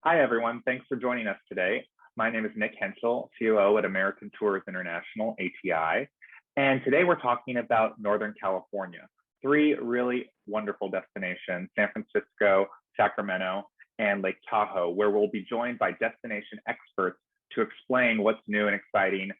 Hi, everyone. Thanks for joining us today. My name is Nick Henschel, COO at American Tours International, ATI. And today we're talking about Northern California, three really wonderful destinations, San Francisco, Sacramento, and Lake Tahoe, where we'll be joined by destination experts to explain what's new and exciting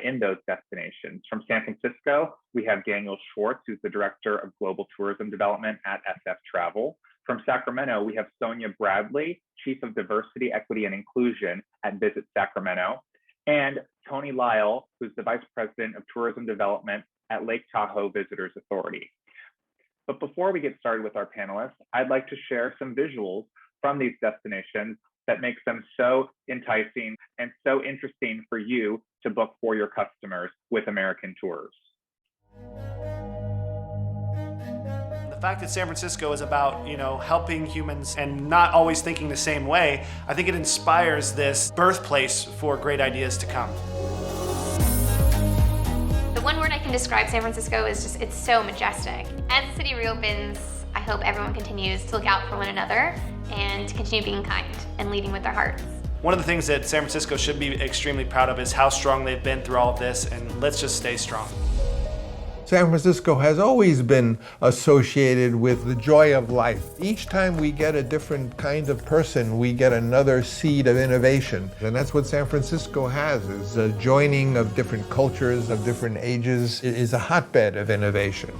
in those destinations. From San Francisco, we have Daniel Schwartz, who's the Director of Global Tourism Development at SF Travel. From Sacramento, we have Sonia Bradley, Chief of Diversity, Equity, and Inclusion at Visit Sacramento, and Tony LYLE, who's the Vice President of Tourism Development at Lake Tahoe Visitors Authority. But before we get started with our panelists, I'd like to share some visuals from these destinations that makes them so enticing and so interesting for you to book for your customers with American Tours. The fact that San Francisco is about, helping humans and not always thinking the same way, I think it inspires this birthplace for great ideas to come. The one word I can describe San Francisco is just, it's so majestic. As the city reopens, I hope everyone continues to look out for one another and to continue being kind and leading with their hearts. One of the things that San Francisco should be extremely proud of is how strong they've been through all of this, and let's just stay strong. San Francisco has always been associated with the joy of life. Each time we get a different kind of person, we get another seed of innovation. And that's what San Francisco has, is a joining of different cultures, of different ages. It is a hotbed of innovation.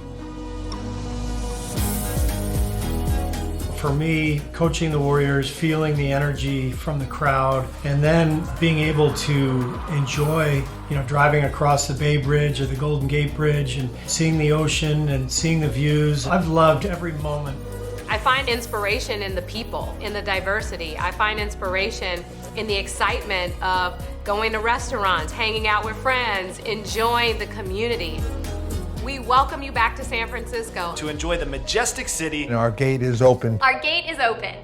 For me, coaching the Warriors, feeling the energy from the crowd, and then being able to enjoy, driving across the Bay Bridge or the Golden Gate Bridge and seeing the ocean and seeing the views. I've loved every moment. I find inspiration in the people, in the diversity. I find inspiration in the excitement of going to restaurants, hanging out with friends, enjoying the community. We welcome you back to San Francisco. To enjoy the majestic city. And our gate is open. Our gate is open.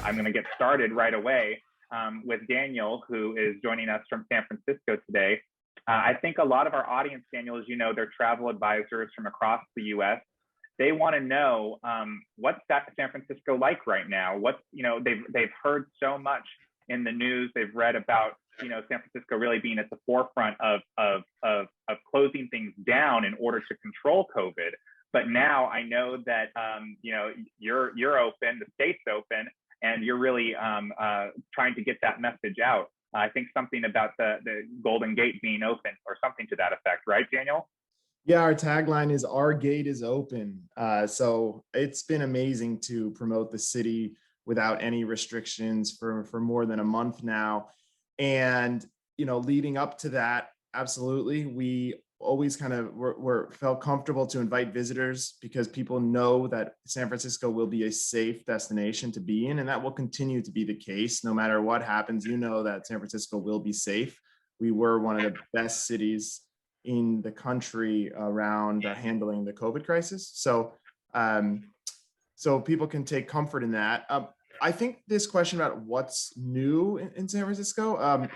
I'm going to get started right away with Daniel, who is joining us from San Francisco today. I think a lot of our audience, Daniel, as you know, they're travel advisors from across the U.S. They want to know what's San Francisco like right now. They've heard so much in the news. They've read about San Francisco really being at the forefront of closing things down in order to control COVID. But now I know that you're open, the state's open, and you're really trying to get that message out. I think something about the Golden Gate being open or something to that effect, right, Daniel? Yeah, our tagline is "Our gate is open." So it's been amazing to promote the city without any restrictions for more than a month now. And, leading up to that, absolutely, we always kind of felt comfortable to invite visitors because people know that San Francisco will be a safe destination to be in, and that will continue to be the case no matter what happens. That San Francisco will be safe. We were one of the best cities in the country around handling the COVID crisis. So people can take comfort in that. I think this question about what's new in San Francisco,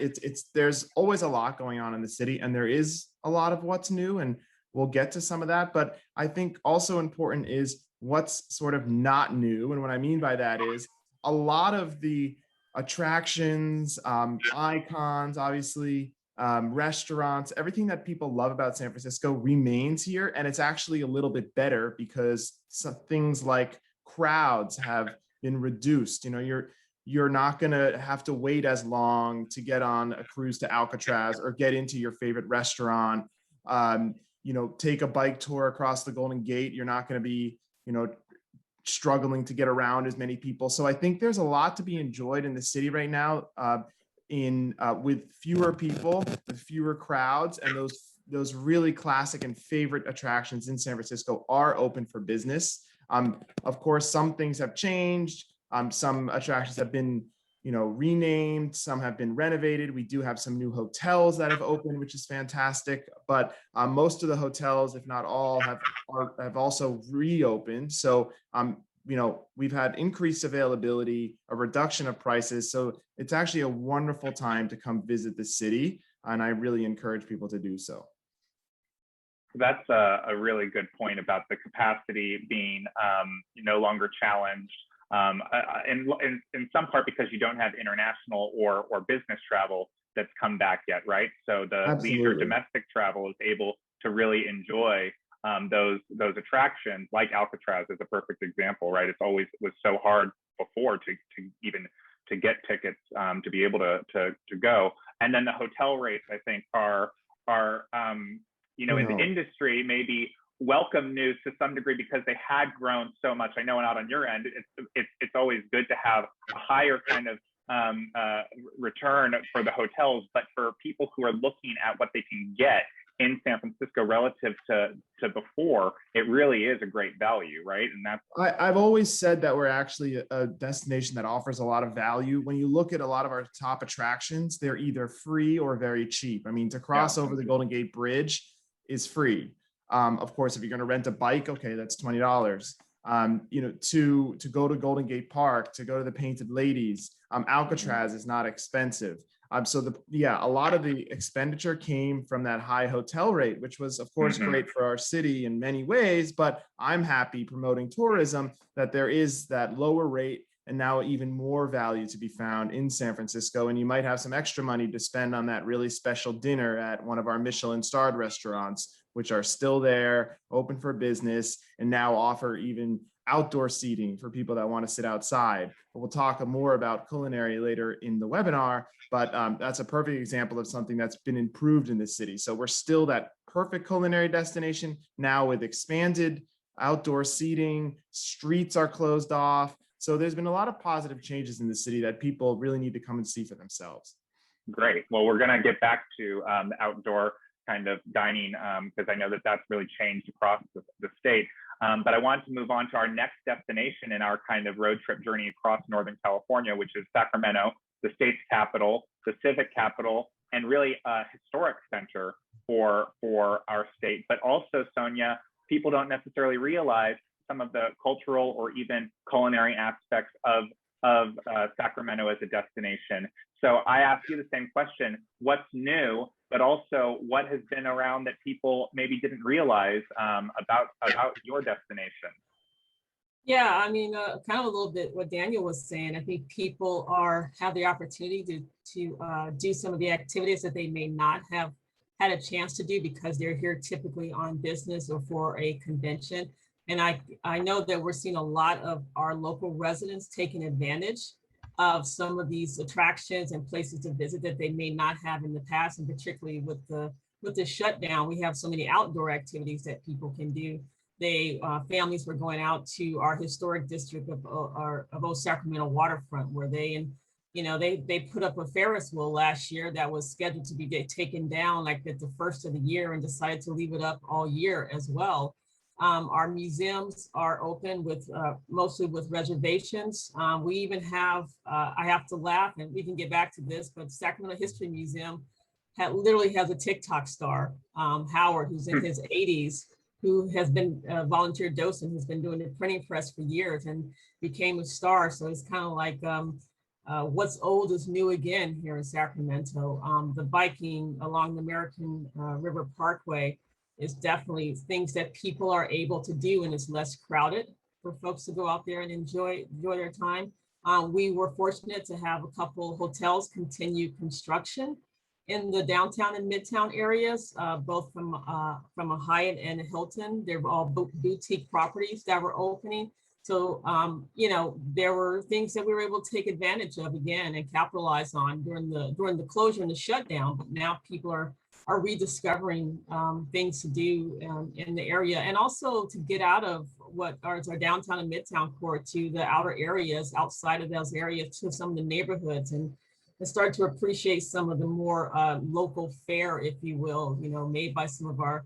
there's always a lot going on in the city, and there is a lot of what's new, and we'll get to some of that. But I think also important is what's sort of not new. And what I mean by that is a lot of the attractions, icons, obviously, restaurants, everything that people love about San Francisco remains here. And it's actually a little bit better because some things like crowds have been reduced. You're not going to have to wait as long to get on a cruise to Alcatraz or get into your favorite restaurant. Take a bike tour across the Golden Gate. You're not going to be, struggling to get around as many people. So I think there's a lot to be enjoyed in the city right now, with fewer people, with fewer crowds, and those really classic and favorite attractions in San Francisco are open for business. Of course, some things have changed. Some attractions have been, renamed. Some have been renovated. We do have some new hotels that have opened, which is fantastic. But most of the hotels, if not all, have also reopened. So, we've had increased availability, a reduction of prices. So it's actually a wonderful time to come visit the city. And I really encourage people to do so. That's a really good point about the capacity being no longer challenged. In some part because you don't have international or business travel that's come back yet, right? So the leisure domestic travel is able to really enjoy those attractions, like Alcatraz is a perfect example, right? It's always was so hard before to even to get tickets to be able to go. And then the hotel rates, I think, are in the industry maybe welcome news to some degree because they had grown so much. I know not on your end, it's always good to have a higher kind of return for the hotels, but for people who are looking at what they can get in San Francisco relative to before, it really is a great value, right? And that's I've always said that we're actually a destination that offers a lot of value. When you look at a lot of our top attractions, they're either free or very cheap. I mean, to cross over the Golden Gate Bridge is free. Of course, if you're going to rent a bike, okay, that's $20. To go to Golden Gate Park, to go to the Painted Ladies, Alcatraz is not expensive. So a lot of the expenditure came from that high hotel rate, which was, of course, great for our city in many ways. But I'm happy promoting tourism that there is that lower rate and now even more value to be found in San Francisco. And you might have some extra money to spend on that really special dinner at one of our Michelin-starred restaurants, which are still there, open for business, and now offer even outdoor seating for people that want to sit outside. But we'll talk more about culinary later in the webinar, but that's a perfect example of something that's been improved in the city. So we're still that perfect culinary destination now with expanded outdoor seating, streets are closed off. So there's been a lot of positive changes in the city that people really need to come and see for themselves. Great. Well, we're going to get back to the outdoor kind of dining because I know that that's really changed across the state. But I wanted to move on to our next destination in our kind of road trip journey across Northern California, which is Sacramento, the state's capital, the civic capital, and really a historic center for our state. But also, Sonia, people don't necessarily realize some of the cultural or even culinary aspects of Sacramento as a destination. So I ask you the same question: what's new, but also what has been around that people maybe didn't realize about your destination? Yeah, I mean, kind of a little bit what Daniel was saying. I think people have the opportunity to do some of the activities that they may not have had a chance to do because they're here typically on business or for a convention. And I know that we're seeing a lot of our local residents taking advantage of some of these attractions and places to visit that they may not have in the past, and particularly with the shutdown, we have so many outdoor activities that people can do. Families were going out to our historic district of Old Sacramento waterfront, where they put up a Ferris wheel last year that was scheduled to be taken down like at the first of the year, and decided to leave it up all year as well. Our museums are open with mostly with reservations. We even have, I have to laugh, and we can get back to this, but Sacramento History Museum literally has a TikTok star, Howard, who's in his 80s, who has been a volunteer docent, who's been doing the printing press for years and became a star. So it's kind of like what's old is new again here in Sacramento. The biking along the American River Parkway is definitely things that people are able to do, and it's less crowded for folks to go out there and enjoy their time. We were fortunate to have a couple hotels continue construction in the downtown and midtown areas, both from a Hyatt and a Hilton. They were all boutique properties that were opening. So, there were things that we were able to take advantage of again and capitalize on during the closure and the shutdown. But now people are rediscovering things to do in the area, and also to get out of what are our downtown and midtown core to the outer areas, outside of those areas, to some of the neighborhoods, and start to appreciate some of the more local fare, if you will, made by some of our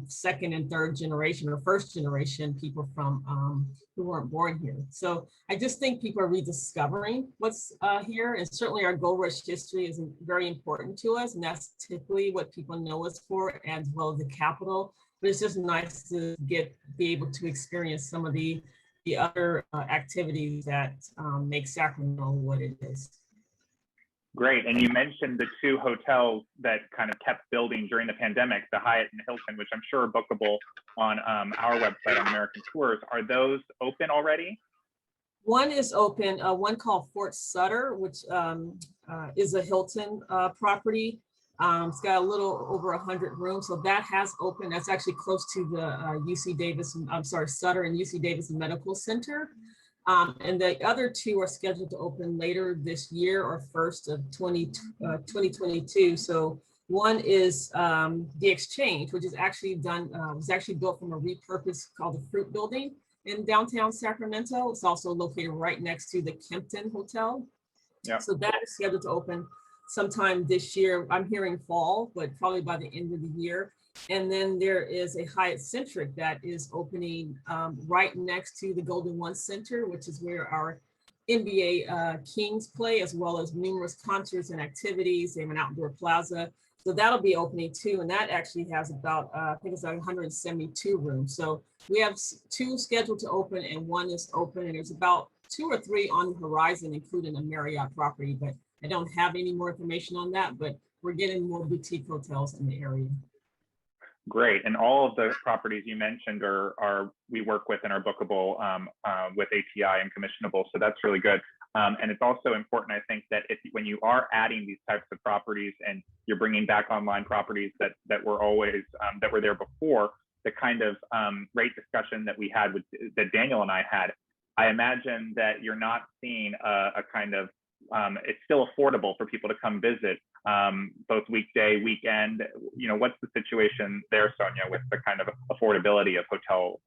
second and third generation or first generation people from who weren't born here. So I just think people are rediscovering what's here, and certainly our gold rush history is very important to us, and that's typically what people know us for, as well as the Capitol. But it's just nice to be able to experience some of the other activities that make Sacramento what it is. Great. And you mentioned the two hotels that kind of kept building during the pandemic, the Hyatt and Hilton, which I'm sure are bookable on our website on American Tours. Are those open already? One is open, one called Fort Sutter, which is a Hilton property. It's got a little over 100 rooms, so that has opened. That's actually close to the Sutter and UC Davis Medical Center. And the other two are scheduled to open later this year or first of 2022. So one is the Exchange, which is actually was actually built from a repurpose called the Fruit Building in downtown Sacramento. It's also located right next to the Kempton Hotel. Yeah. So that is scheduled to open sometime this year. I'm hearing fall, but probably by the end of the year. And then there is a Hyatt Centric that is opening right next to the Golden One Center, which is where our NBA Kings play, as well as numerous concerts and activities. They have an outdoor plaza. So that'll be opening too. And that actually has about, I think it's like 172 rooms. So we have two scheduled to open and one is open. And there's about 2 or 3 on the horizon, including a Marriott property. But I don't have any more information on that, but we're getting more boutique hotels in the area. Great. And all of the properties you mentioned we work with and are bookable with ATI and commissionable. So that's really good. And it's also important, I think, that when you are adding these types of properties and you're bringing back online properties that were always that were there before, the kind of rate discussion that we had that Daniel and I had, I imagine that you're not seeing a kind of it's still affordable for people to come visit, both weekday, weekend. What's the situation there, Sonia, with the kind of affordability of hotel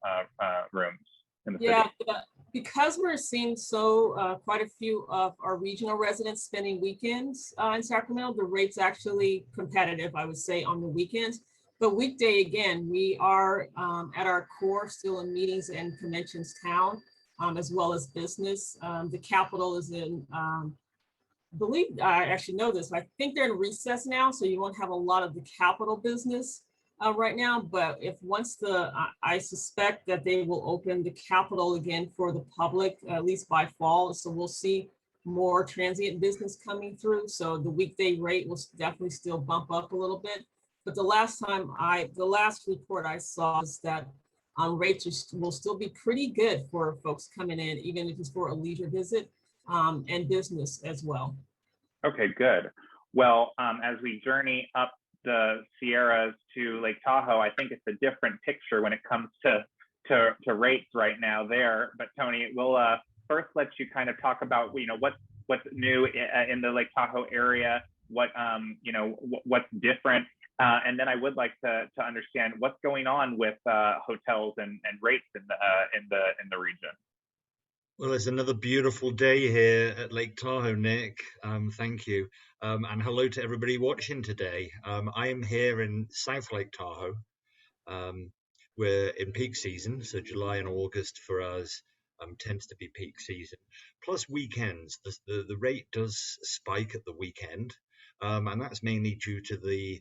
rooms in the city? Yeah, because we're seeing quite a few of our regional residents spending weekends in Sacramento, the rate's actually competitive, I would say, on the weekends. But weekday, again, we are at our core still in meetings and conventions town, as well as business. The Capitol is in I actually know this, I think they're in recess now, so you won't have a lot of the Capitol business right now. But I suspect that they will open the Capitol again for the public, at least by fall. So we'll see more transient business coming through. So the weekday rate will definitely still bump up a little bit. But the last report I saw is that rates will still be pretty good for folks coming in, even if it's for a leisure visit. And business as well. Okay, good. Well, as we journey up the Sierras to Lake Tahoe, I think it's a different picture when it comes to rates right now there. But Tony, we'll first let you kind of talk about, what's new in the Lake Tahoe area, what what's different, and then I would like to understand what's going on with hotels and rates in the region. Well, it's another beautiful day here at Lake Tahoe, Nick. Thank you. And hello to everybody watching today. I am here in South Lake Tahoe. We're in peak season, so July and August for us tends to be peak season. Plus weekends, the rate does spike at the weekend, and that's mainly due to the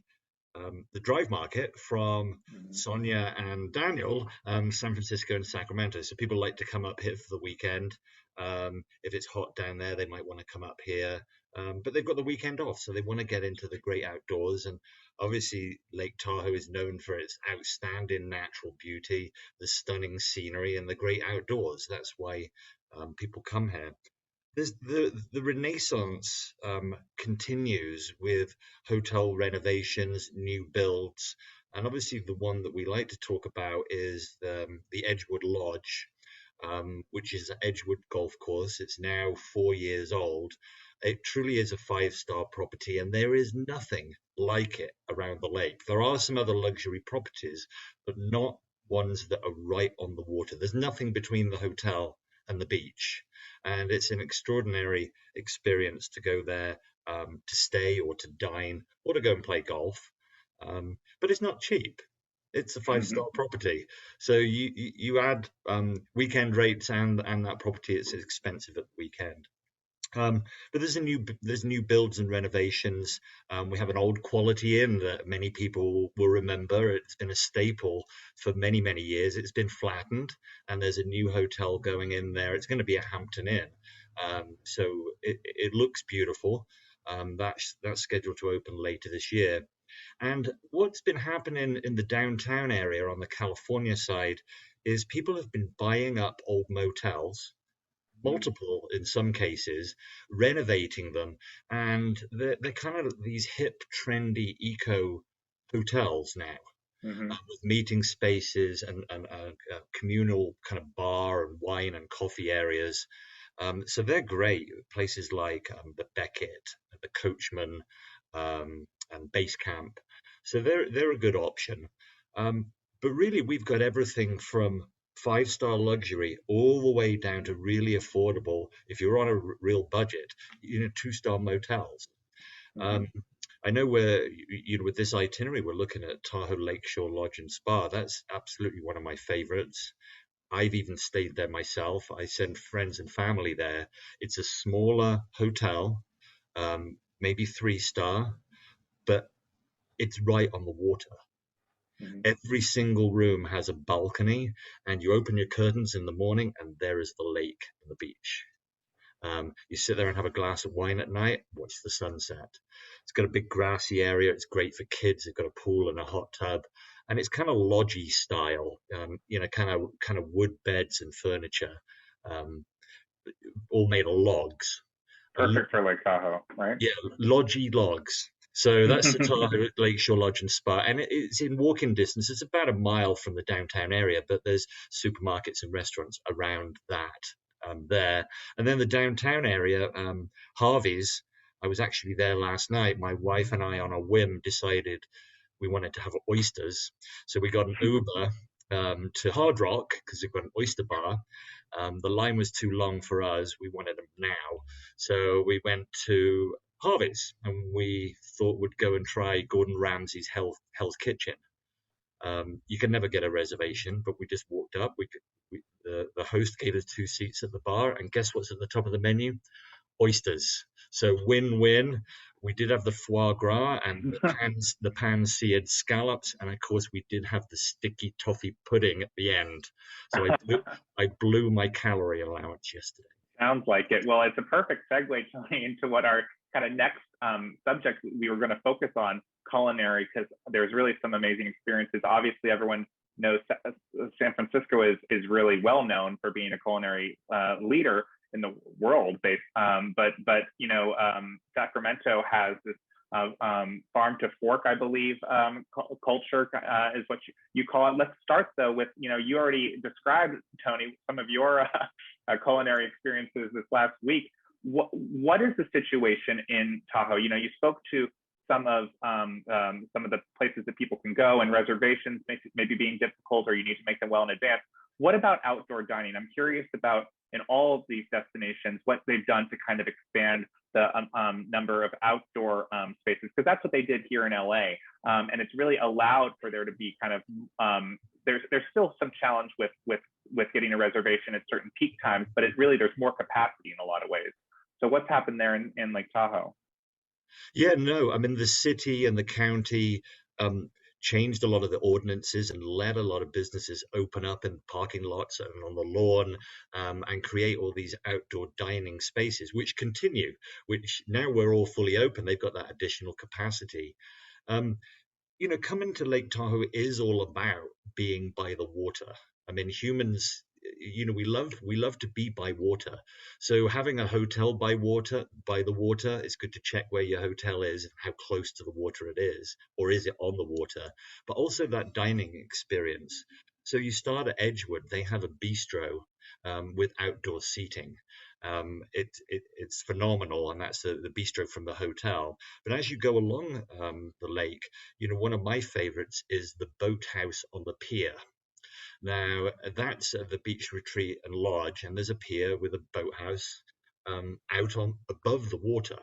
drive market from Sonia and Daniel, San Francisco and Sacramento. So people like to come up here for the weekend. If it's hot down there, they might want to come up here. But they've got the weekend off, so they want to get into the great outdoors. And obviously, Lake Tahoe is known for its outstanding natural beauty, the stunning scenery, and the great outdoors. That's why people come here. The Renaissance continues with hotel renovations, new builds, and obviously the one that we like to talk about is the Edgewood Lodge, which is an Edgewood golf course. It's now 4 years old. It truly is a 5-star property, and there is nothing like it around the lake. There are some other luxury properties, but not ones that are right on the water. There's nothing between the hotel and the beach. And it's an extraordinary experience to go there to stay or to dine or to go and play golf. But it's not cheap. It's a 5-star property. So you add weekend rates and that property, it's expensive at the weekend. But there's new builds and renovations. We have an old Quality Inn that many people will remember. It's been a staple for many, many years. It's been flattened, and there's a new hotel going in there. It's going to be a Hampton Inn. So it looks beautiful. That's scheduled to open later this year. And what's been happening in the downtown area on the California side is people have been buying up old motels, multiple in some cases, renovating them, and they're kind of these hip, trendy eco hotels now, with meeting spaces and a communal kind of bar and wine and coffee areas. So they're great. Places like the Beckett, the Coachman, and Base Camp. So they're a good option. But really, we've got everything from 5-star luxury all the way down to really affordable, if you're on a real budget, 2-star motels. I know with this itinerary, we're looking at Tahoe Lakeshore Lodge and Spa. That's absolutely one of my favorites. I've even stayed there myself. I send friends and family there. It's a smaller hotel, maybe 3-star, but it's right on the water. Every single room has a balcony, and you open your curtains in the morning and there is the lake and the beach. You sit there and have a glass of wine at night, watch the sunset. It's got a big grassy area. It's great for kids. It's got a pool and a hot tub, and it's kind of lodgy style, kind of wood beds and furniture, all made of logs. Perfect for Lake Tahoe, right? Yeah, lodgy logs. So that's the Tahoe Lakeshore Lodge and Spa, and it's in walking distance. It's about a mile from the downtown area, but there's supermarkets and restaurants around that there. And then the downtown area, Harvey's. I was actually there last night. My wife and I, on a whim, decided we wanted to have oysters. So we got an Uber to Hard Rock because they've got an oyster bar. The line was too long for us. We wanted them now. So we went to Harvey's, and we thought we'd go and try Gordon Ramsay's Hell's Kitchen. You can never get a reservation, but we just walked up. The host gave us 2 seats at the bar, and guess what's at the top of the menu? Oysters. So win-win. We did have the foie gras and the pan-seared scallops, and of course we did have the sticky toffee pudding at the end. So I blew my calorie allowance yesterday. Sounds like it. Well, it's a perfect segue, Tony, into what our kind of next subject we were going to focus on, culinary, because there's really some amazing experiences. Obviously, everyone knows San Francisco is really well known for being a culinary leader in the world. But Sacramento has this farm to fork, I believe, culture is what you call it. Let's start though with, you already described, Tony, some of your culinary experiences this last week. what is the situation in Tahoe? You know, you spoke to some of the places that people can go, and reservations maybe being difficult, or you need to make them well in advance. What about outdoor dining? I'm curious about, in all of these destinations, what they've done to kind of expand the number of outdoor spaces, because that's what they did here in LA. And it's really allowed for there to be kind of, there's still some challenge with getting a reservation at certain peak times, but there's more capacity in a lot of ways. So what's happened there in Lake Tahoe? Yeah, no, I mean, the city and the county changed a lot of the ordinances and let a lot of businesses open up in parking lots and on the lawn, and create all these outdoor dining spaces, which continue, which now we're all fully open. They've got that additional capacity. You know, coming to Lake Tahoe is all about being by the water. I mean, humans, you know, we love to be by water. So having a hotel by the water, it's good to check where your hotel is and how close to the water it is, or is it on the water, but also that dining experience. So you start at Edgewood, they have a bistro with outdoor seating. It's phenomenal, and that's the bistro from the hotel. But as you go along the lake, you know, one of my favorites is the boathouse on the pier. Now, that's the beach retreat and lodge, and there's a pier with a boathouse out on above the water.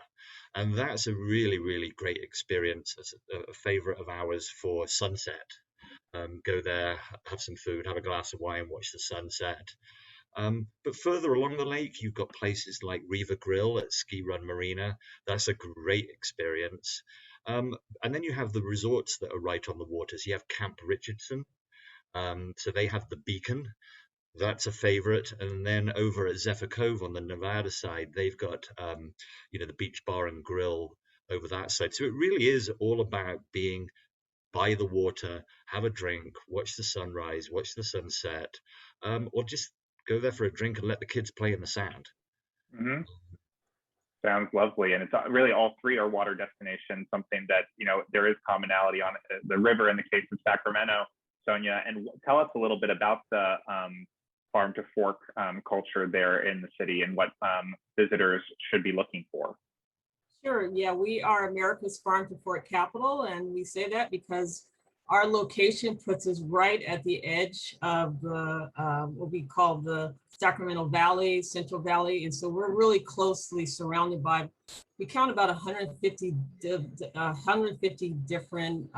And that's a really, really great experience. It's a favorite of ours for sunset. Go there, have some food, have a glass of wine, watch the sunset. But further along the lake, you've got places like RIVA Grill at Ski Run Marina. That's a great experience. And then you have the resorts that are right on the waters. You have Camp Richardson. So they have the Beacon, that's a favorite. And then over at Zephyr Cove on the Nevada side, they've got, you know, the beach bar and grill over that side. So it really is all about being by the water, have a drink, watch the sunrise, watch the sunset, or just go there for a drink and let the kids play in the sand. Mm-hmm. Sounds lovely. And it's really, all three are water destinations, something that, you know, there is commonality on the river in the case of Sacramento. Sonia, and tell us a little bit about the farm to fork culture there in the city, and what visitors should be looking for. Sure. Yeah, we are America's farm to fork capital, and we say that because our location puts us right at the edge of the what we call the Sacramento Valley, Central Valley, and so we're really closely surrounded by. We count about 150 different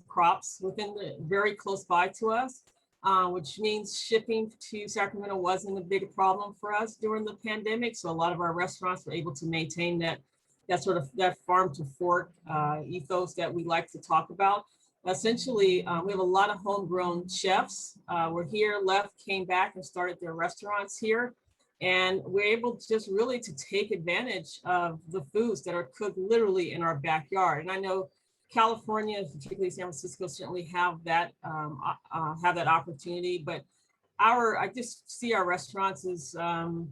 crops within very close by to us, which means shipping to Sacramento wasn't a big problem for us during the pandemic. So a lot of our restaurants were able to maintain that farm to fork ethos that we like to talk about. Essentially, we have a lot of homegrown chefs. We're here, left, came back, and started their restaurants here. And we're able just really to take advantage of the foods that are cooked literally in our backyard. And I know California, particularly San Francisco, certainly have that opportunity. But I just see our restaurants as we're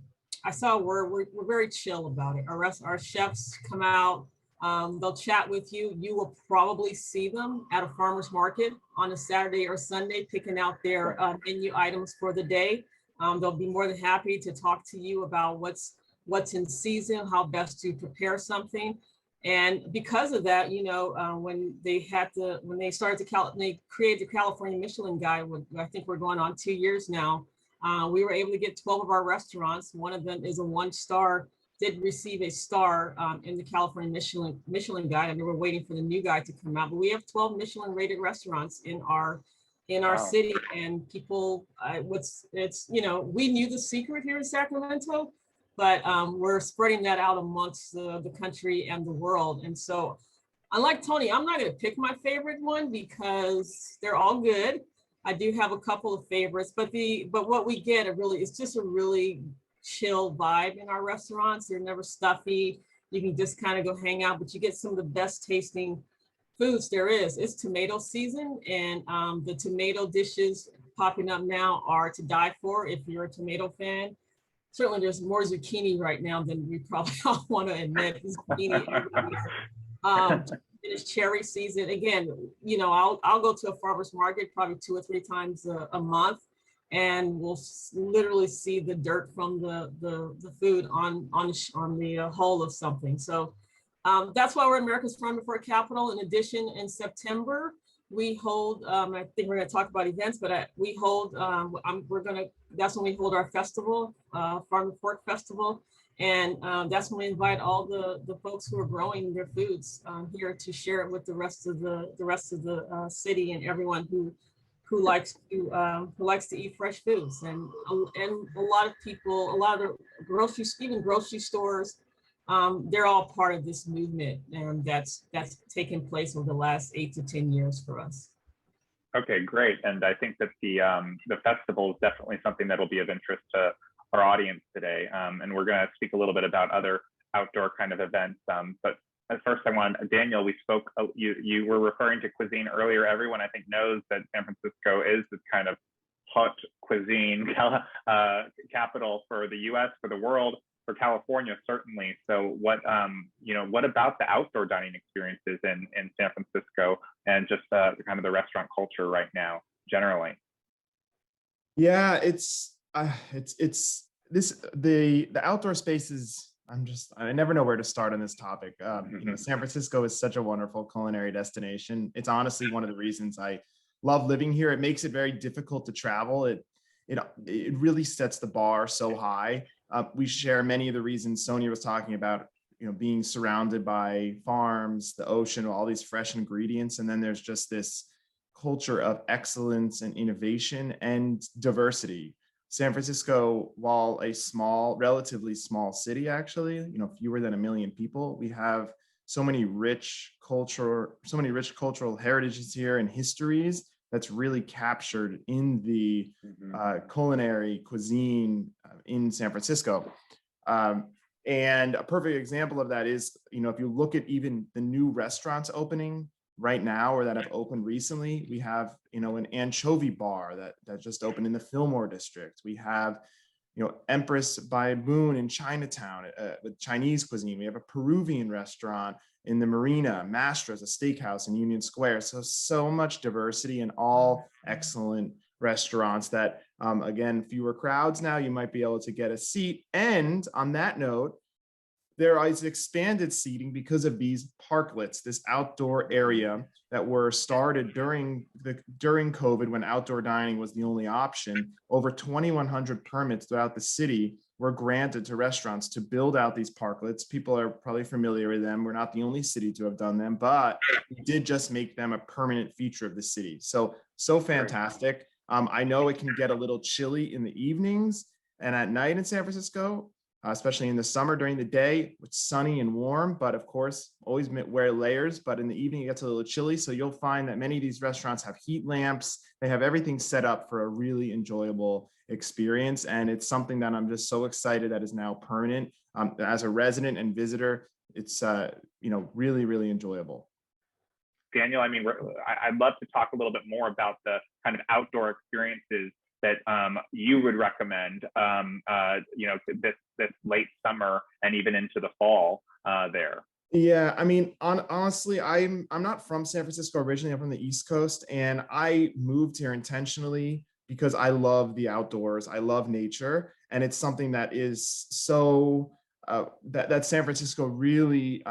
very chill about it. Our chefs come out. They'll chat with you. You will probably see them at a farmer's market on a Saturday or Sunday, picking out their menu items for the day. They'll be more than happy to talk to you about what's in season, how best to prepare something. And because of that, you know, when they created the California Michelin Guide, I think we're going on 2 years now. We were able to get 12 of our restaurants. One of them is a 1-star. Did receive a star in the California Michelin Guide, and we were waiting for the new guide to come out. But we have 12 Michelin rated restaurants in our wow. city, and people, you know, we knew the secret here in Sacramento, but we're spreading that out amongst the country and the world. And so, unlike Tony, I'm not going to pick my favorite one because they're all good. I do have a couple of favorites, but what we get is just a really chill vibe in our restaurants. They're never stuffy. You can just kind of go hang out, but you get some of the best tasting foods there is. It's tomato season, and the tomato dishes popping up now are to die for if you're a tomato fan. Certainly there's more zucchini right now than we probably all want to admit. Zucchini everywhere. It's cherry season. Again, you know, I'll go to a farmer's market probably 2 or 3 times a month. and we'll literally see the dirt from the food on the hull of something. So that's why we're America's Farm to Fork capital. In addition, in September, we hold, I think we're going to talk about events, but we hold, that's when we hold our festival, Farm to Fork Festival. And that's when we invite all the folks who are growing their foods here to share it with the rest of the city and everyone who likes to eat fresh foods. And a lot of people, a lot of the even grocery stores, they're all part of this movement, and that's taken place over the last 8 to 10 years for us. Okay, great. And I think that the festival is definitely something that'll be of interest to our audience today. And we're going to speak a little bit about other outdoor kind of events. But at first I want, Daniel, we spoke, you were referring to cuisine earlier. Everyone I think knows that San Francisco is this kind of hot cuisine capital for the US, for the world, for California, certainly. So what, what about the outdoor dining experiences in San Francisco and just the kind of the restaurant culture right now, generally? Yeah, the outdoor spaces. I never know where to start on this topic. San Francisco is such a wonderful culinary destination. It's honestly one of the reasons I love living here. It makes it very difficult to travel. It really sets the bar so high. We share many of the reasons Sonia was talking about, being surrounded by farms, the ocean, all these fresh ingredients. And then there's just this culture of excellence and innovation and diversity. San Francisco, while a relatively small city, actually, fewer than 1 million people, we have so many rich cultural heritages here and histories that's really captured in the culinary cuisine in San Francisco. And a perfect example of that is, if you look at even the new restaurants opening right now or that have opened recently, we have, an anchovy bar that just opened in the Fillmore district. We have, Empress by Moon in Chinatown with Chinese cuisine. We have a Peruvian restaurant in the Marina, Mastra's, a steakhouse in Union Square. So much diversity and all excellent restaurants that, again, fewer crowds now, you might be able to get a seat. And on that note, there is expanded seating because of these parklets, this outdoor area that were started during COVID when outdoor dining was the only option. Over 2,100 permits throughout the city were granted to restaurants to build out these parklets. People are probably familiar with them. We're not the only city to have done them, but we did just make them a permanent feature of the city. So fantastic. I know it can get a little chilly in the evenings and at night in San Francisco, especially in the summer during the day, it's sunny and warm, but of course, always wear layers, but in the evening it gets a little chilly. So you'll find that many of these restaurants have heat lamps. They have everything set up for a really enjoyable experience. And it's something that I'm just so excited that is now permanent. As a resident and visitor, it's, really, really enjoyable. Daniel, I'd love to talk a little bit more about the kind of outdoor experiences that you would recommend, this late summer and even into the fall there? Yeah, honestly, I'm not from San Francisco originally. I'm from the East Coast, and I moved here intentionally because I love the outdoors. I love nature, and it's something that is so that San Francisco really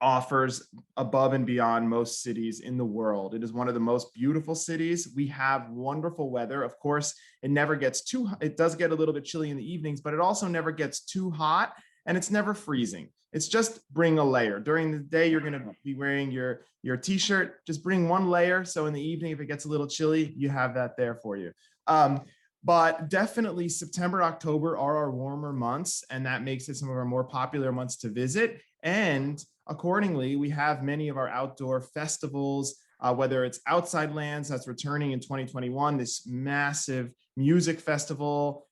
offers above and beyond most cities in the world. It is one of the most beautiful cities. We have wonderful weather. Of course, it never gets it does get a little bit chilly in the evenings, but it also never gets too hot, and it's never freezing. It's just bring a layer. During the day, you're gonna be wearing your t-shirt, just bring one layer. So in the evening, if it gets a little chilly, you have that there for you. But definitely September, October are our warmer months, and that makes it some of our more popular months to visit. And accordingly, we have many of our outdoor festivals, whether it's Outside Lands that's returning in 2021, this massive music festival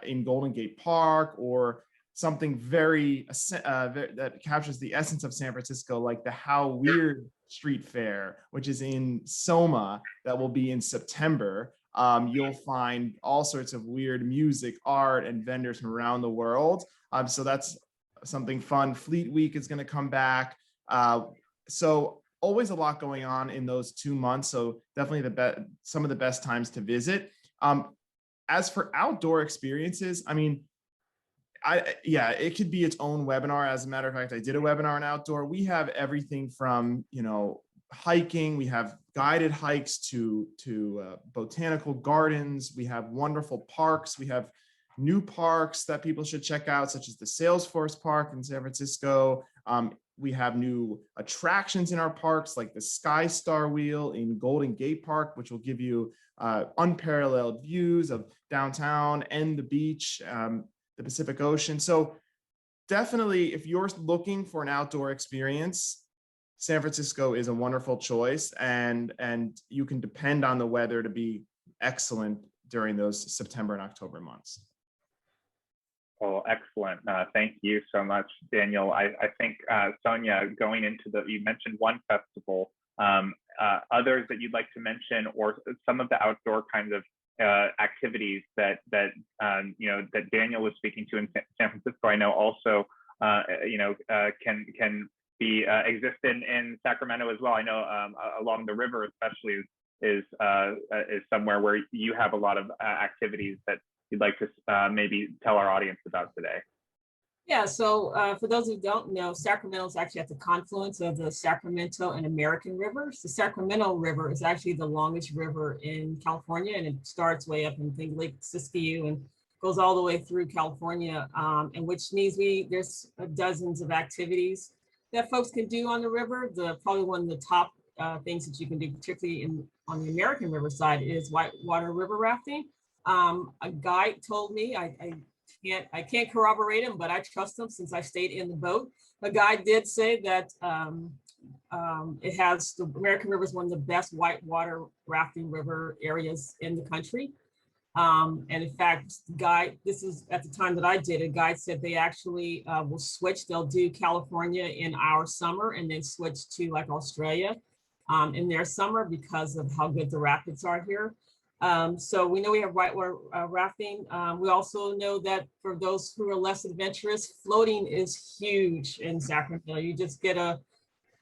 in Golden Gate Park, or something very that captures the essence of San Francisco, like the How Weird Street Fair, which is in Soma, that will be in September. You'll find all sorts of weird music, art, and vendors from around the world. So that's something fun. Fleet Week is going to come back. So always a lot going on in those 2 months. So definitely some of the best times to visit. As for outdoor experiences, I mean, yeah, it could be its own webinar. As a matter of fact, I did a webinar on outdoor. We have everything from, you know, hiking, we have guided hikes to botanical gardens. We have wonderful parks. We have new parks that people should check out, such as the Salesforce Park in San Francisco. We have new attractions in our parks, like the Sky Star Wheel in Golden Gate Park, which will give you unparalleled views of downtown and the beach, the Pacific Ocean. So definitely, if you're looking for an outdoor experience, San Francisco is a wonderful choice, and you can depend on the weather to be excellent during those September and October months. Oh, excellent. Thank you so much, Daniel. I think, Sonia, going into you mentioned one festival, others that you'd like to mention, or some of the outdoor kinds of activities that you know, that Daniel was speaking to in San Francisco. I know also you know, can be exist in Sacramento as well. I know along the river especially is somewhere where you have a lot of activities that you'd like to maybe tell our audience about today. Yeah, so for those who don't know, Sacramento is actually at the confluence of the Sacramento and American rivers. The Sacramento River is actually the longest river in California, and it starts way up in Lake Tahoe and goes all the way through California, and which means there's dozens of activities that folks can do on the river. Probably one of the top things that you can do, particularly on the American river side, is whitewater river rafting. A guide told me, I can't corroborate him, but I trust him since I stayed in the boat. A guide did say that the American River is one of the best whitewater rafting river areas in the country. And in fact, this is at the time that I did, a guide said they actually will switch. They'll do California in our summer and then switch to like Australia in their summer because of how good the rapids are here. So we know we have whitewater rafting. We also know that for those who are less adventurous, floating is huge in Sacramento. You just get a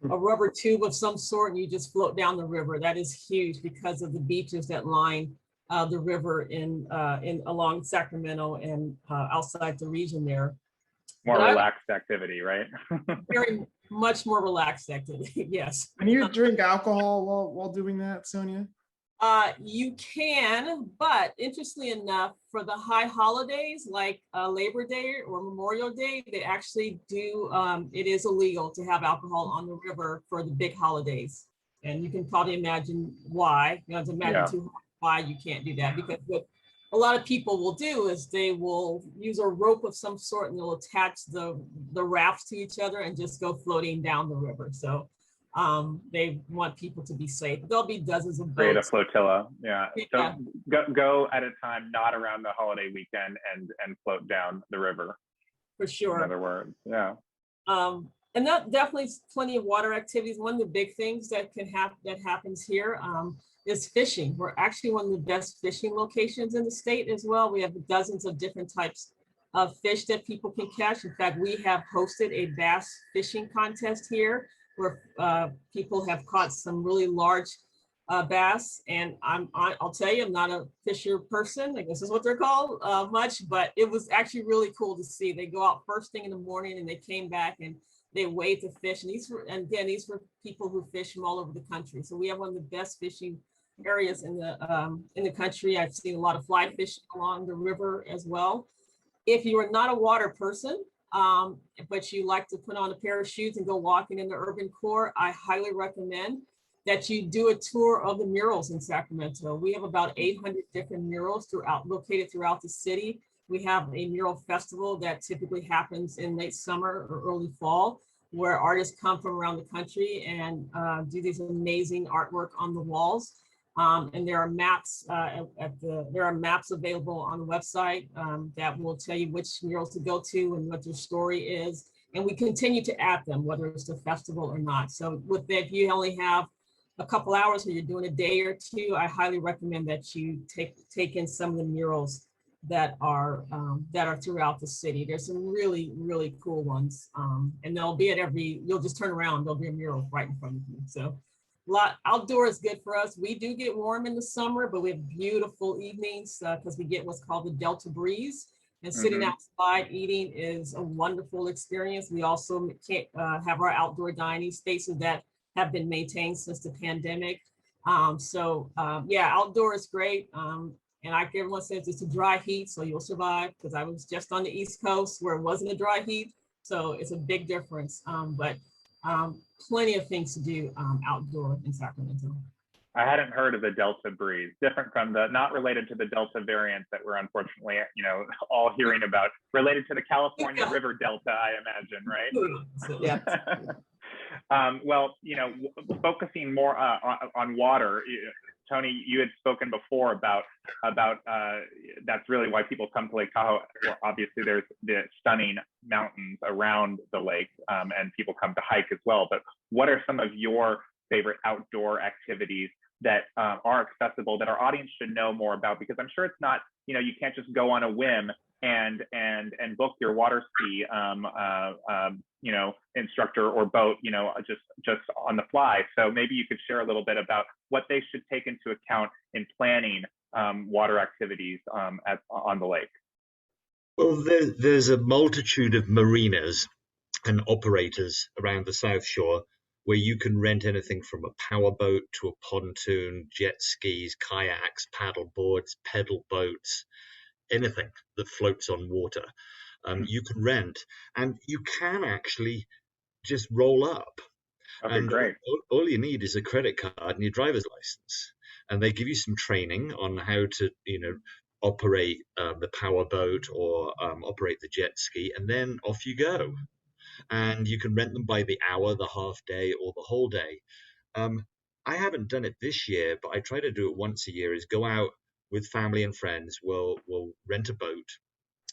rubber tube of some sort and you just float down the river. That is huge because of the beaches that line the river along Sacramento and outside the region there. More relaxed activity, right? Very much more relaxed activity, yes. Can you drink alcohol while doing that, Sonia? You can, but interestingly enough, for the high holidays like Labor Day or Memorial Day, they actually do, it is illegal to have alcohol on the river for the big holidays. And you can probably imagine why, you know, to imagine why you can't do that, because what a lot of people will do is they will use a rope of some sort and they'll attach the rafts to each other and just go floating down the river. So they want people to be safe. There'll be dozens of boats. Create a flotilla, yeah. So go at a time, not around the holiday weekend, and float down the river. For sure. In other words, yeah. And that definitely plenty of water activities. One of the big things that happens here is fishing. We're actually one of the best fishing locations in the state as well. We have dozens of different types of fish that people can catch. In fact, we have hosted a bass fishing contest here where people have caught some really large bass. And I'll tell you, I'm not a fisher person, I guess is what they're called much, but it was actually really cool to see. They go out first thing in the morning and they came back and they weighed the fish. And these were people who fish from all over the country. So we have one of the best fishing areas in the country. I've seen a lot of fly fishing along the river as well. If you are not a water person, but you like to put on a pair of shoes and go walking in the urban core, I highly recommend that you do a tour of the murals in Sacramento. We have about 800 different murals located throughout the city. We have a mural festival that typically happens in late summer or early fall, where artists come from around the country and do these amazing artwork on the walls. And there are maps available on the website that will tell you which murals to go to and what their story is. And we continue to add them, whether it's a festival or not. So with that, if you only have a couple hours or you're doing a day or two, I highly recommend that you take in some of the murals that are throughout the city. There's some really, really cool ones. And they'll be you'll just turn around, there'll be a mural right in front of you. So outdoor is good for us. We do get warm in the summer, but we have beautiful evenings because we get what's called the Delta breeze. And sitting outside eating is a wonderful experience. We also have our outdoor dining spaces that have been maintained since the pandemic. Yeah, outdoor is great. And like everyone says, it's a dry heat, so you'll survive, because I was just on the East Coast where it wasn't a dry heat. So it's a big difference. But plenty of things to do outdoor in Sacramento. I hadn't heard of the Delta breeze, different from not related to the Delta variant that we're unfortunately, all hearing about, related to the California River Delta, I imagine, right? Yeah. Well, focusing more on water, Tony, you had spoken before about that's really why people come to Lake Tahoe. Well, obviously, there's the stunning mountains around the lake, and people come to hike as well. But what are some of your favorite outdoor activities that are accessible, that our audience should know more about? Because I'm sure it's not, you can't just go on a whim and book your water ski instructor or boat, just on the fly. So maybe you could share a little bit about what they should take into account in planning water activities on the lake. Well, there's a multitude of marinas and operators around the South Shore where you can rent anything from a powerboat to a pontoon, jet skis, kayaks, paddle boards, pedal boats, anything that floats on water. You can rent, and you can actually just roll up. Okay, and great. All you need is a credit card and your driver's license, and they give you some training on how to, operate the powerboat or operate the jet ski, and then off you go. And you can rent them by the hour, the half day, or the whole day. I haven't done it this year, but I try to do it once a year, is go out with family and friends. We'll rent a boat,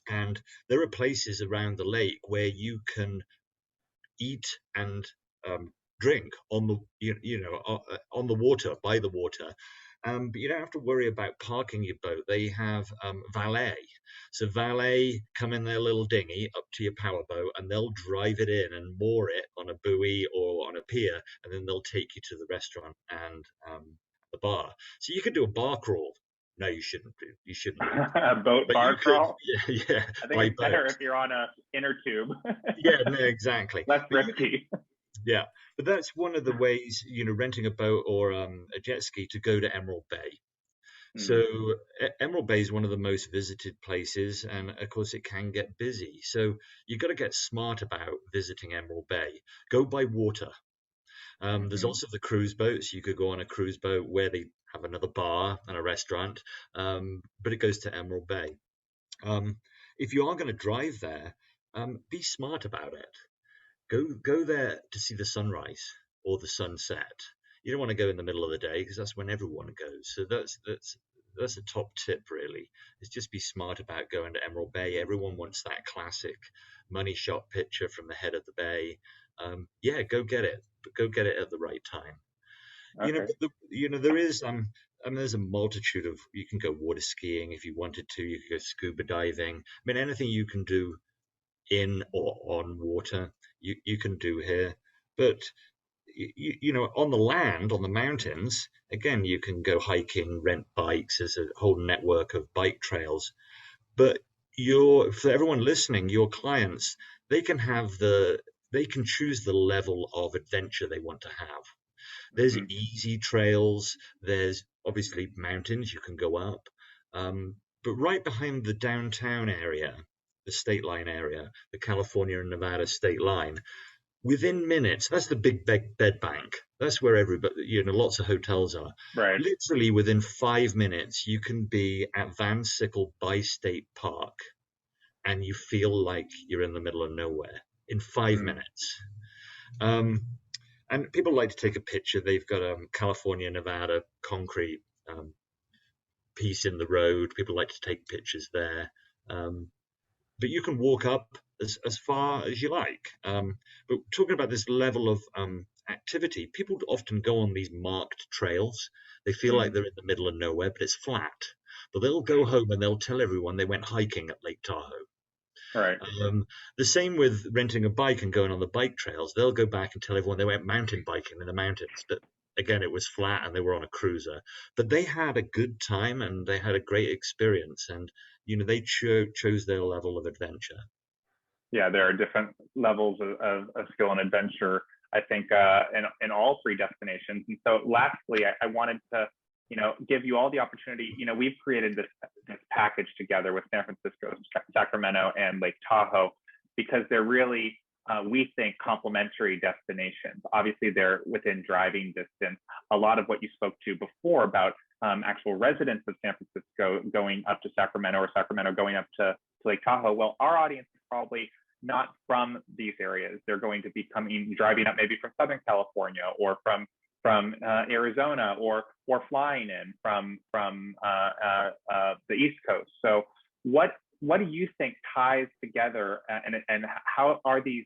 and there are places around the lake where you can eat and drink on the on the water, by the water. But you don't have to worry about parking your boat. They have valet. So valet come in their little dinghy up to your powerboat, and they'll drive it in and moor it on a buoy or on a pier, and then they'll take you to the restaurant and the bar. So you could do a bar crawl. No, you shouldn't do. You shouldn't. A boat bar crawl? Yeah. I think it's better if you're on a inner tube. Yeah, no, exactly. Less risky. Yeah, but that's one of the ways, renting a boat or a jet ski to go to Emerald Bay. So Emerald Bay is one of the most visited places, and of course it can get busy. So you've got to get smart about visiting Emerald Bay. Go by water. There's also the cruise boats. You could go on a cruise boat where they have another bar and a restaurant, but it goes to Emerald Bay. If you are going to drive there, be smart about it. Go there to see the sunrise or the sunset. You don't want to go in the middle of the day, because that's when everyone goes. So that's a top tip, really, is just be smart about going to Emerald Bay. Everyone wants that classic money shot picture from the head of the bay. Yeah, go get it, but go get it at the right time. Okay. There is there's a multitude of, you can go water skiing if you wanted to. You could go scuba diving. I mean, anything you can do in or on water, you can do here. But on the land, on the mountains, again, you can go hiking, rent bikes. There's a whole network of bike trails. But for everyone listening, your clients, they can choose the level of adventure they want to have. There's easy trails. There's obviously mountains you can go up. But right behind the downtown area, the state line area, the California and Nevada state line, within minutes, that's the big bed bank. That's where everybody, lots of hotels are. Right. Literally within 5 minutes, you can be at Van Sickle Bi-State Park, and you feel like you're in the middle of nowhere in 5 minutes. And people like to take a picture. They've got a California, Nevada concrete piece in the road. People like to take pictures there. But you can walk up as far as you like. But talking about this level of activity, people often go on these marked trails. They feel like they're in the middle of nowhere, but it's flat. But they'll go home and they'll tell everyone they went hiking at Lake Tahoe. Right. The same with renting a bike and going on the bike trails. They'll go back and tell everyone they went mountain biking in the mountains, but again, it was flat and they were on a cruiser, but they had a good time and they had a great experience. And, they chose their level of adventure. Yeah, there are different levels of skill and adventure, I think, in all three destinations. And so lastly, I wanted to, give you all the opportunity. We've created this package together with San Francisco, Sacramento, and Lake Tahoe, because they're really, we think, complementary destinations. Obviously, they're within driving distance. A lot of what you spoke to before about actual residents of San Francisco going up to Sacramento, or Sacramento going up to Lake Tahoe. Well, our audience is probably not from these areas. They're going to be driving up maybe from Southern California, or from Arizona, or flying in from the East Coast. So what do you think ties together, and how are these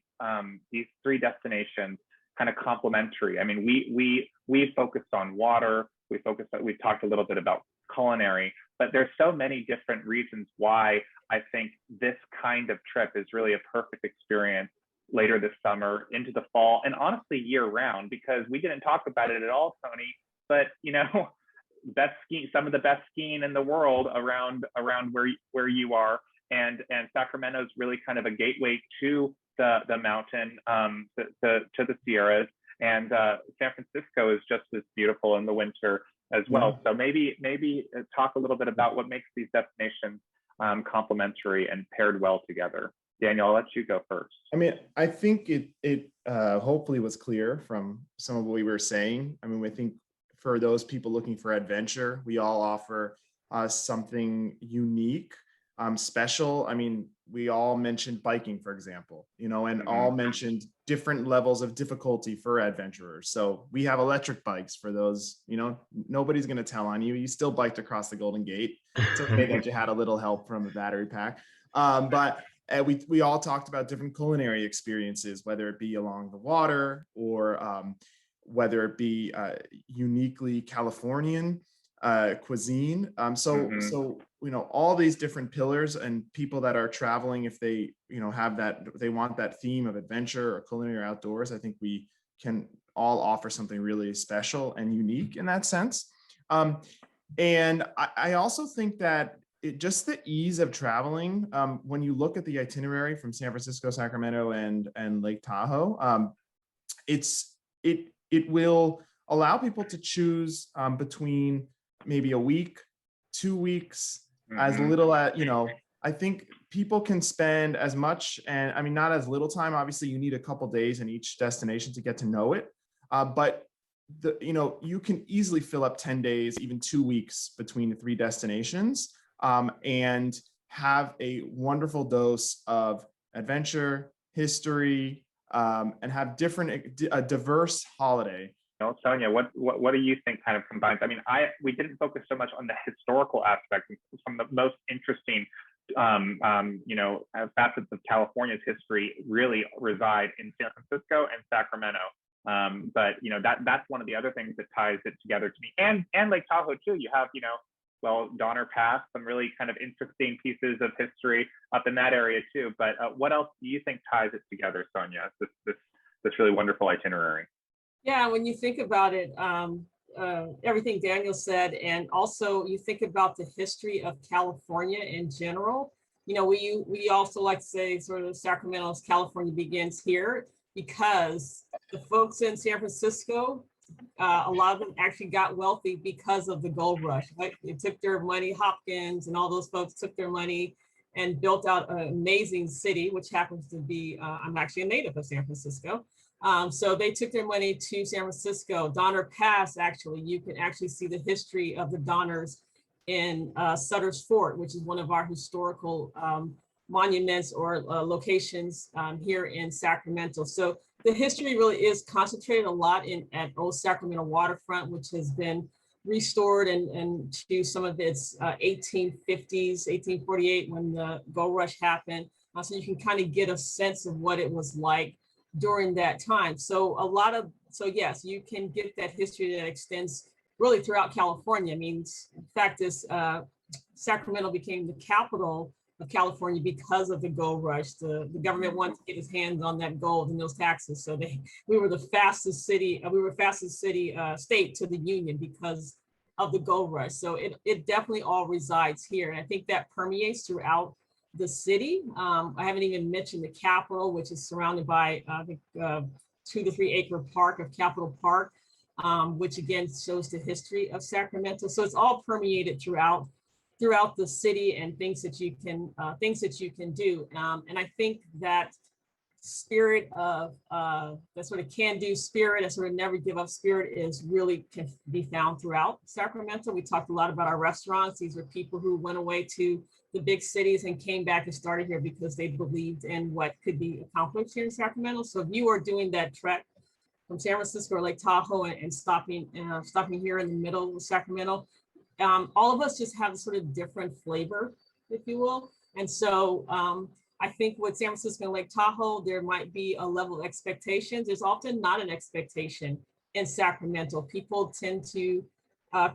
three destinations kind of complementary? I mean, we focused on water. We've talked a little bit about culinary, but there's so many different reasons why I think this kind of trip is really a perfect experience later this summer, into the fall, and honestly year round, because we didn't talk about it at all, Tony, but best skiing, some of the best skiing in the world around where you are, and Sacramento is really kind of a gateway to the mountain, to the Sierras, and San Francisco is just as beautiful in the winter as well. So maybe talk a little bit about what makes these destinations complementary and paired well together. Daniel, I'll let you go first. I mean, I think it hopefully was clear from some of what we were saying. I mean, I think for those people looking for adventure, we all offer something unique, special. I mean, we all mentioned biking, for example, and all mentioned different levels of difficulty for adventurers. So we have electric bikes for those, nobody's going to tell on you. You still biked across the Golden Gate. It's okay that you had a little help from a battery pack. But we all talked about different culinary experiences, whether it be along the water, or whether it be uniquely Californian cuisine. So all these different pillars, and people that are traveling, if they have that, they want that theme of adventure or culinary outdoors, I think we can all offer something really special and unique in that sense. And I also think that just the ease of traveling, when you look at the itinerary from San Francisco, Sacramento, and Lake Tahoe, it will allow people to choose between maybe a week, 2 weeks, as little as, I think people can spend as much, and I mean, not as little time. Obviously, you need a couple days in each destination to get to know it, but you can easily fill up 10 days, even 2 weeks between the three destinations, and have a wonderful dose of adventure, history, and have a diverse holiday. Sonia, what do you think kind of combines? I mean, we didn't focus so much on the historical aspect. Some of the most interesting, facets of California's history really reside in San Francisco and Sacramento. But that's one of the other things that ties it together to me. And Lake Tahoe too. You have Donner Pass, some really kind of interesting pieces of history up in that area too. But what else do you think ties it together, Sonia? This really wonderful itinerary. Yeah, when you think about it, everything Daniel said, and also you think about the history of California in general. We also like to say sort of Sacramento's California begins here, because the folks in San Francisco, a lot of them actually got wealthy because of the gold rush. Right? They took their money, Hopkins and all those folks took their money and built out an amazing city, which happens to be, I'm actually a native of San Francisco. So they took their money to San Francisco. Donner Pass, actually, you can actually see the history of the Donners in Sutter's Fort, which is one of our historical monuments or locations here in Sacramento. So the history really is concentrated a lot at Old Sacramento Waterfront, which has been restored and to some of its 1850s, 1848, when the gold rush happened. So you can kind of get a sense of what it was like during that time. So yes, you can get that history that extends really throughout California. I mean, in fact, Sacramento became the capital California because of the gold rush. The government wanted to get its hands on that gold and those taxes. So we were the fastest city, state to the union because of the gold rush. So it definitely all resides here. And I think that permeates throughout the city. I haven't even mentioned the Capitol, which is surrounded by, I think, 2 to 3 acre park of Capitol Park, which again shows the history of Sacramento. So it's all permeated throughout the city and things that you can do. And I think that spirit of that sort of can-do spirit, that sort of never give up spirit is really can be found throughout Sacramento. We talked a lot about our restaurants. These are people who went away to the big cities and came back and started here because they believed in what could be accomplished here in Sacramento. So if you are doing that trek from San Francisco or Lake Tahoe and stopping here in the middle of Sacramento, all of us just have a sort of different flavor, if you will. And so I think with San Francisco and Lake Tahoe, there might be a level of expectations. There's often not an expectation in Sacramento. People tend to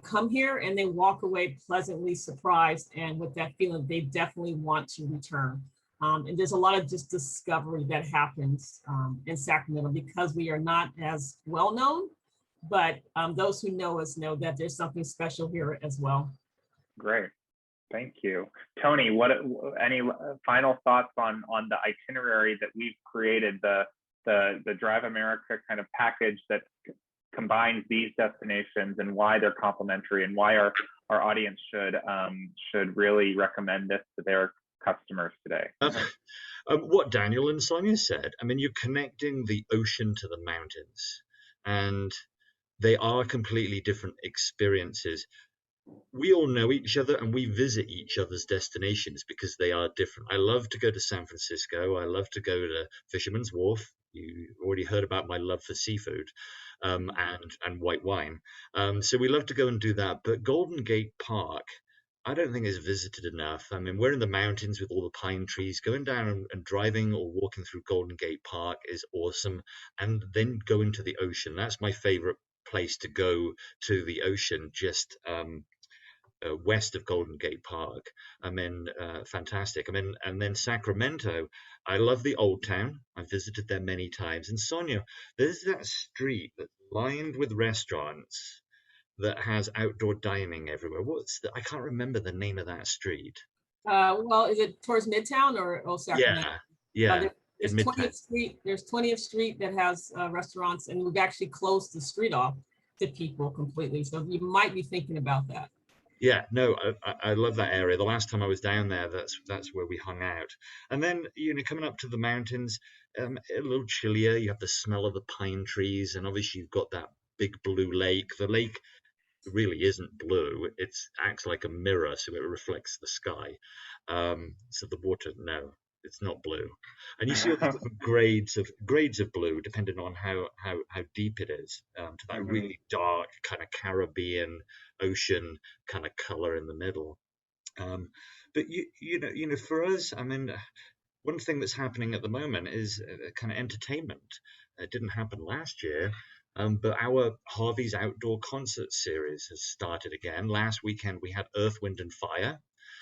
come here and they walk away pleasantly surprised and with that feeling they definitely want to return. And there's a lot of just discovery that happens in Sacramento because we are not as well known, but those who know us know that there's something special here as well. Great. Thank you. Tony, any final thoughts on the itinerary that we've created, the Drive America kind of package that combines these destinations and why they're complementary and why our audience should really recommend this to their customers today? What Daniel and Sonia said. I mean, you're connecting the ocean to the mountains, and they are completely different experiences. We all know each other and we visit each other's destinations because they are different. I love to go to San Francisco. I love to go to Fisherman's Wharf. You already heard about my love for seafood and white wine. So we love to go and do that. But Golden Gate Park, I don't think is visited enough. I mean, we're in the mountains with all the pine trees. Going down and driving or walking through Golden Gate Park is awesome. And then going to the ocean. That's my favorite place to go, to the ocean, just west of Golden Gate Park. I mean, fantastic. I mean, and then Sacramento, I love the Old Town. I've visited there many times. And Sonia, there's that street that's lined with restaurants that has outdoor dining everywhere. I can't remember the name of that street. Well, is it towards Midtown or Sacramento? Yeah. There's 20th Street that has restaurants, and we've actually closed the street off to people completely. So you might be thinking about that. Yeah, no, I love that area. The last time I was down there, that's where we hung out. And then, coming up to the mountains, a little chillier. You have the smell of the pine trees, and obviously you've got that big blue lake. The lake really isn't blue. It acts like a mirror, so it reflects the sky. So the water, no, it's not blue. And you see all the grades of blue depending on how deep it is, to that really dark kind of Caribbean ocean kind of color in the middle. But for us, I mean, one thing that's happening at the moment is kind of entertainment. It didn't happen last year. But our Harvey's Outdoor Concert Series has started again. Last weekend we had Earth, Wind and Fire.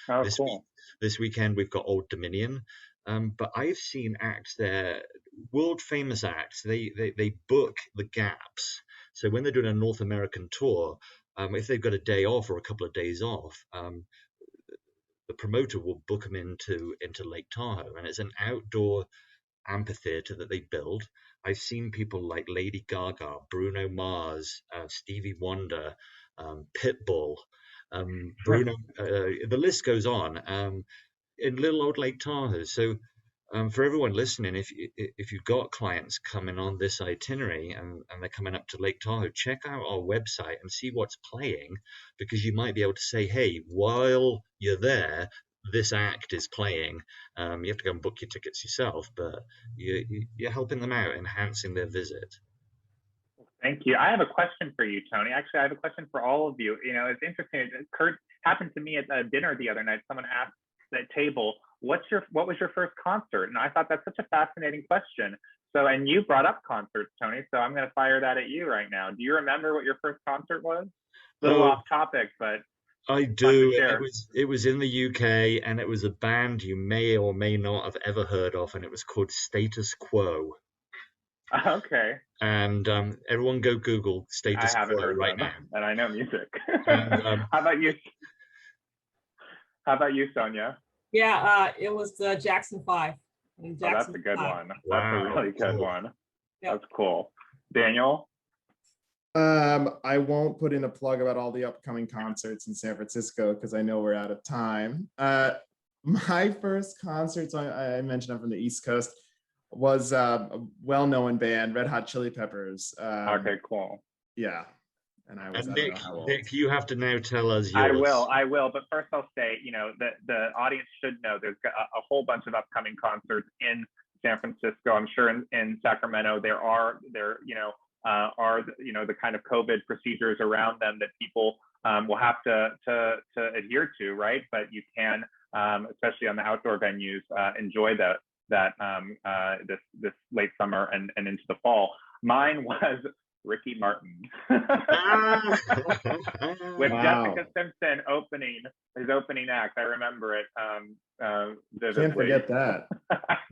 Oh, cool. This weekend we've got Old Dominion. But I've seen acts there, world famous acts. They book the gaps. So when they're doing a North American tour, if they've got a day off or a couple of days off, the promoter will book them into Lake Tahoe, and it's an outdoor amphitheater that they build. I've seen people like Lady Gaga, Bruno Mars, Stevie Wonder, Pitbull, Bruno. The list goes on. In little old Lake Tahoe. So for everyone listening, if you've got clients coming on this itinerary and they're coming up to Lake Tahoe, check out our website and see what's playing, because you might be able to say, hey, while you're there, this act is playing. You have to go and book your tickets yourself, but you're helping them out, enhancing their visit. Thank you. I have a question for you, Tony. Actually, I have a question for all of you. It's interesting. It happened to me at dinner the other night. Someone asked at table, what was your first concert? And I thought that's such a fascinating question. So, and you brought up concerts, Tony, so I'm going to fire that at you right now. Do you remember what your first concert was? A little off topic, but I Fun to do. share. It was in the UK, and it was a band you may or may not have ever heard of, and it was called Status Quo. Okay, And everyone go Google I Status haven't Quo heard right them, now. and I know music. And How about you? How about you, Sonia? Yeah, it was the Jackson 5. Oh, that's a good one. That's a wow, really good cool. one. Yep. That's cool. Daniel? I won't put in a plug about all the upcoming concerts in San Francisco because I know we're out of time. My first concert, so I mentioned I'm from the East Coast, was a well-known band, Red Hot Chili Peppers. Okay, cool. Yeah, and I And don't know how old. Nick, you have to now tell us I yours. will. But first I'll say, the audience should know there's a whole bunch of upcoming concerts in San Francisco. I'm sure in Sacramento there are the kind of COVID procedures around them that people will have to adhere to, right? But you can, especially on the outdoor venues, enjoy this late summer and into the fall. Mine was Ricky Martin with Jessica Simpson his opening act. I remember it vividly. Can't forget that.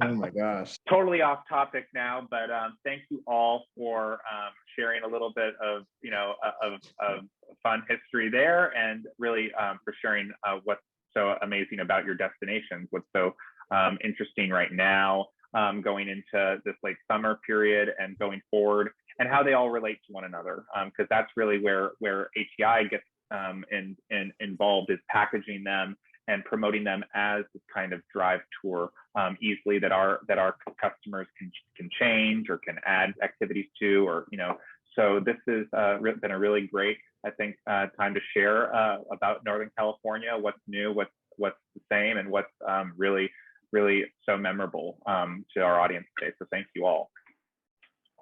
Oh my gosh. Totally off topic now, but thank you all for sharing a little bit of of fun history there, and really for sharing what's so amazing about your destinations, what's so interesting right now, going into this late summer period and going forward, and how they all relate to one another, because that's really where ATI gets involved, is packaging them and promoting them as this kind of drive tour easily that our customers can change or can add activities to, or so this has been a really great, I think, time to share about Northern California, what's new, what's the same, and what's really so memorable to our audience today. So thank you all.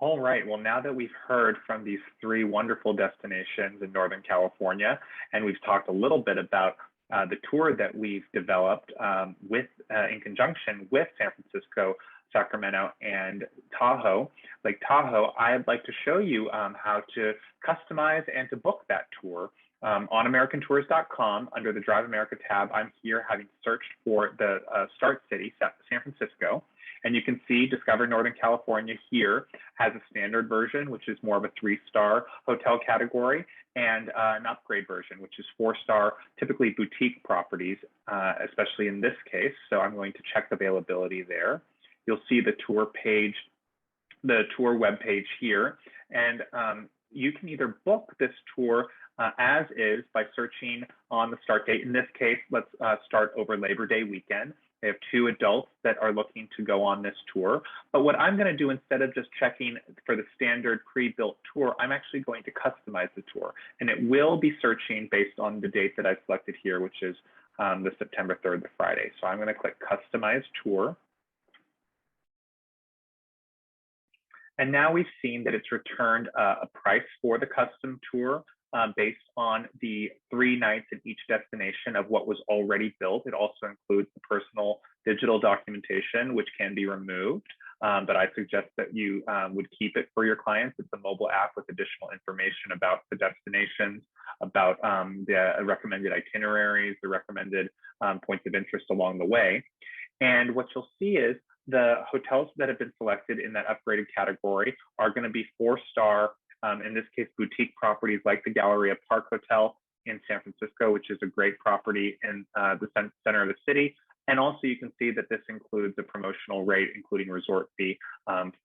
All right, well, now that we've heard from these three wonderful destinations in Northern California, and we've talked a little bit about the tour that we've developed in conjunction with San Francisco, Sacramento, and Lake Tahoe, I'd like to show you how to customize and to book that tour. On AmericanTours.com, under the Drive America tab, I'm here having searched for the start city, San Francisco. And you can see Discover Northern California here has a standard version, which is more of a 3-star hotel category, and an upgrade version, which is 4-star, typically boutique properties, especially in this case. So I'm going to check availability there. You'll see the tour page, the tour webpage here. And you can either book this tour as is by searching on the start date. In this case, let's start over Labor Day weekend. They have 2 adults that are looking to go on this tour. But what I'm going to do, instead of just checking for the standard pre-built tour, I'm actually going to customize the tour. And it will be searching based on the date that I've selected here, which is the September 3rd, the Friday. So I'm going to click Customize Tour. And now we've seen that it's returned a price for the custom tour based on the 3 nights in each destination of what was already built. It also includes the personal digital documentation, which can be removed, but I suggest that you would keep it for your clients. It's a mobile app with additional information about the destinations, about the recommended itineraries, the recommended points of interest along the way. And what you'll see is the hotels that have been selected in that upgraded category are going to be 4-star, in this case, boutique properties like the Galleria Park Hotel in San Francisco, which is a great property in the center of the city. And also you can see that this includes a promotional rate, including resort fee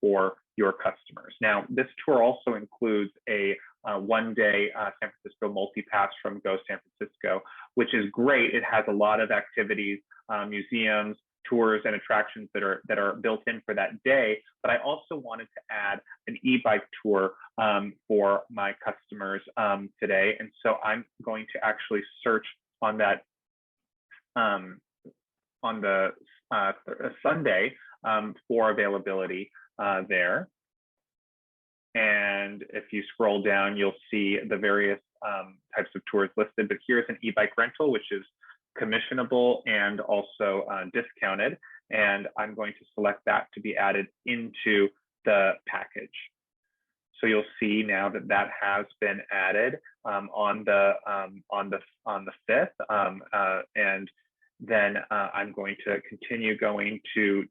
for your customers. Now, this tour also includes a 1-day San Francisco multi-pass from Go San Francisco, which is great. It has a lot of activities, museums, tours, and attractions that are built in for that day. But I also wanted to add an e-bike tour for my customers today. And so I'm going to actually search on that on the Sunday for availability there. And if you scroll down, you'll see the various types of tours listed. But here's an e-bike rental, which is commissionable and also discounted. And I'm going to select that to be added into the package. So you'll see now that that has been added on the 5th, and then I'm going to continue going to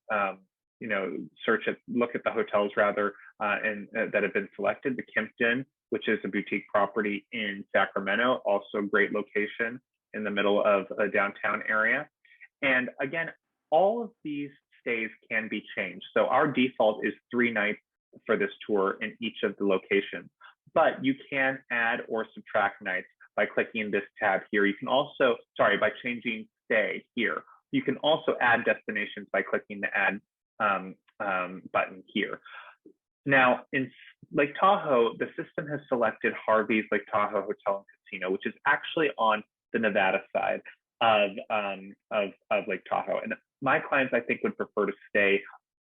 look at the hotels rather, and that have been selected. The Kimpton, which is a boutique property in Sacramento, also great location in the middle of a downtown area. And again, all of these stays can be changed. So our default is 3 nights for this tour in each of the locations, but you can add or subtract nights by clicking this tab here. You can also, by changing stay here. You can also add destinations by clicking the add button here. Now in Lake Tahoe, the system has selected Harvey's Lake Tahoe Hotel and Casino, which is actually on the Nevada side of Lake Tahoe. And my clients, I think, would prefer to stay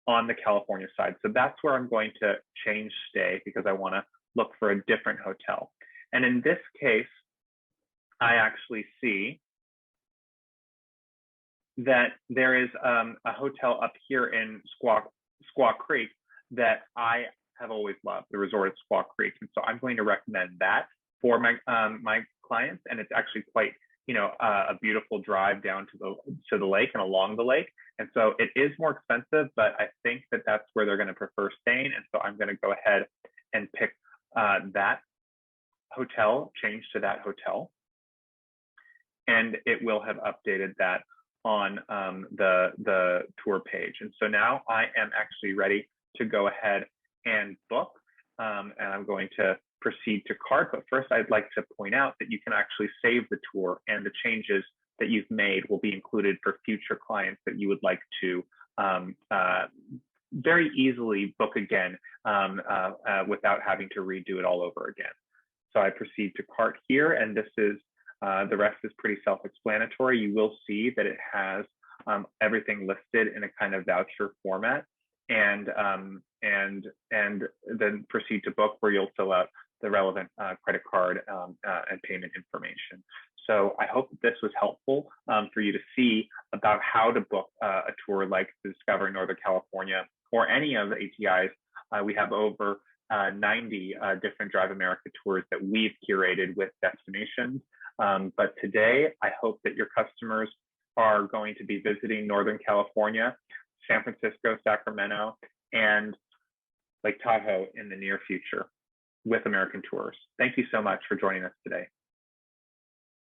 on the California side. So that's where I'm going to change stay, because I want to look for a different hotel. And in this case, I actually see that there is a hotel up here in Squaw Creek that I have always loved, the resort at Squaw Creek. And so I'm going to recommend that for my my clients. And it's actually quite, a beautiful drive down to the lake and along the lake. And so it is more expensive, but I think that that's where they're going to prefer staying. And so I'm going to go ahead and pick that hotel, change to that hotel. And it will have updated that on the tour page. And so now I am actually ready to go ahead and book. And I'm going to proceed to cart. But first, I'd like to point out that you can actually save the tour, and the changes that you've made will be included for future clients that you would like to very easily book again without having to redo it all over again. So I proceed to cart here, and this is the rest is pretty self-explanatory. You will see that it has everything listed in a kind of voucher format, and then proceed to book, where you'll fill out the relevant credit card and payment information. So I hope that this was helpful for you to see about how to book a tour like Discover Northern California or any of the ATIs. We have over 90 different Drive America tours that we've curated with destinations. But today, I hope that your customers are going to be visiting Northern California, San Francisco, Sacramento, and Lake Tahoe in the near future with American Tours. Thank you so much for joining us today.